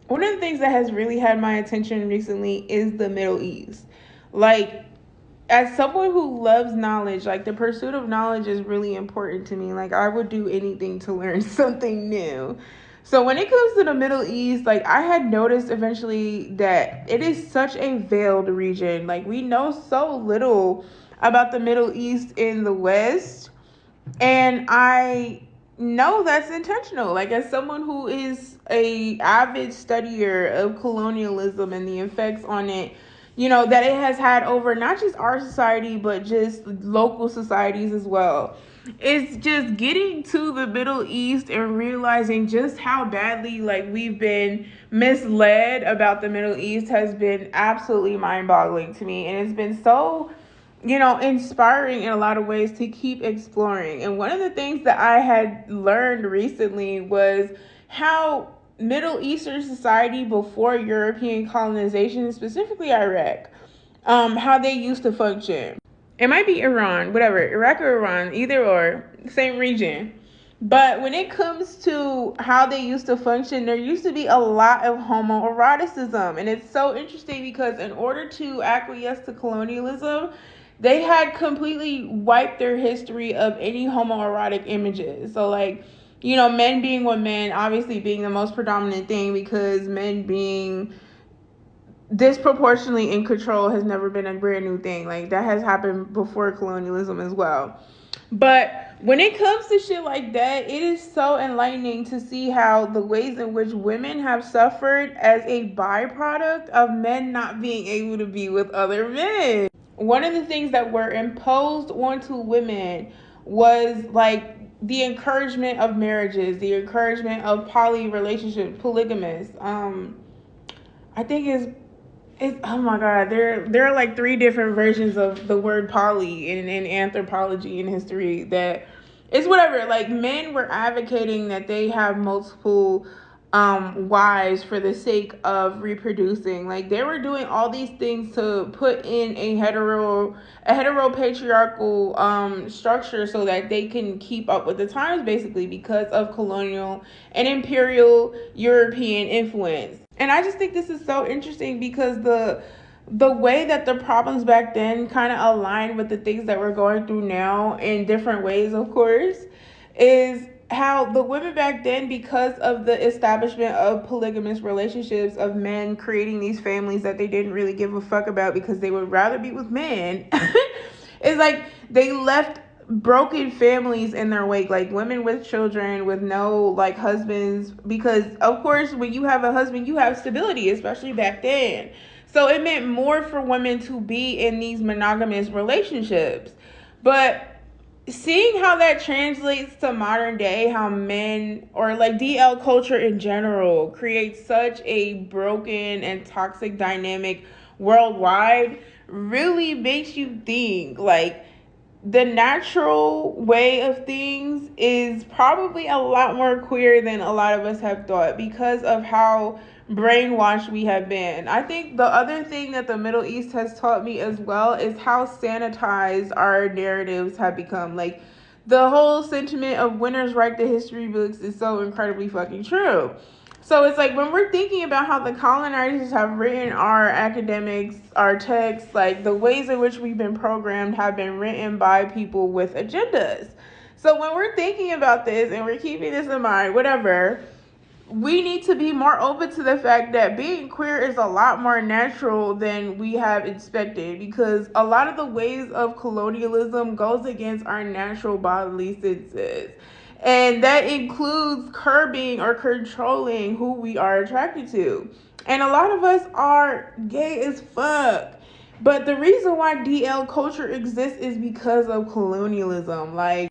one of the things that has really had my attention recently is the Middle East. Like, as someone who loves knowledge, like the pursuit of knowledge is really important to me. Like, I would do anything to learn something new. So when it comes to the Middle East, like I had noticed eventually that it is such a veiled region. Like we know so little about the Middle East in the West, and I know that's intentional. Like as someone who is a avid studier of colonialism and the effects on it, that it has had over not just our society but just local societies as well. It's just getting to the Middle East and realizing just how badly like we've been misled about the Middle East has been absolutely mind-boggling to me, and it's been so inspiring in a lot of ways to keep exploring. And one of the things that I had learned recently was how Middle Eastern society before European colonization, specifically Iraq, how they used to function. It might be Iran, whatever, Iraq or Iran, either or, same region. But when it comes to how they used to function, there used to be a lot of homoeroticism. And it's so interesting because in order to acquiesce to colonialism, they had completely wiped their history of any homoerotic images. So, like, men being with men, obviously being the most predominant thing because men being disproportionately in control has never been a brand new thing. Like, that has happened before colonialism as well. But when it comes to shit like that, it is so enlightening to see how the ways in which women have suffered as a byproduct of men not being able to be with other men. One of the things that were imposed onto women was like the encouragement of marriages, the encouragement of poly relationships, polygamous. I think it's oh my god, there are like three different versions of the word poly in anthropology and history that it's whatever. Like men were advocating that they have multiple wives for the sake of reproducing. Like they were doing all these things to put in a hetero patriarchal structure so that they can keep up with the times, basically because of colonial and imperial European influence. And I just think this is so interesting because the way that the problems back then kind of align with the things that we're going through now in different ways, of course, is how the women back then, because of the establishment of polygamous relationships, of men creating these families that they didn't really give a fuck about because they would rather be with men, it's like they left broken families in their wake, like women with children with no like husbands, because of course when you have a husband you have stability, especially back then. So it meant more for women to be in these monogamous relationships. But seeing how that translates to modern day, how men or like DL culture in general creates such a broken and toxic dynamic worldwide really makes you think like the natural way of things is probably a lot more queer than a lot of us have thought because of how brainwashed we have been. I think the other thing that the Middle East has taught me as well is how sanitized our narratives have become. Like the whole sentiment of winners write the history books is so incredibly fucking true. So it's like when we're thinking about how the colonizers have written our academics, our texts, like the ways in which we've been programmed have been written by people with agendas. So when we're thinking about this and we're keeping this in mind, whatever, we need to be more open to the fact that being queer is a lot more natural than we have expected, because a lot of the ways of colonialism goes against our natural bodily senses, and that includes curbing or controlling who we are attracted to. And a lot of us are gay as fuck, but the reason why DL culture exists is because of colonialism. Like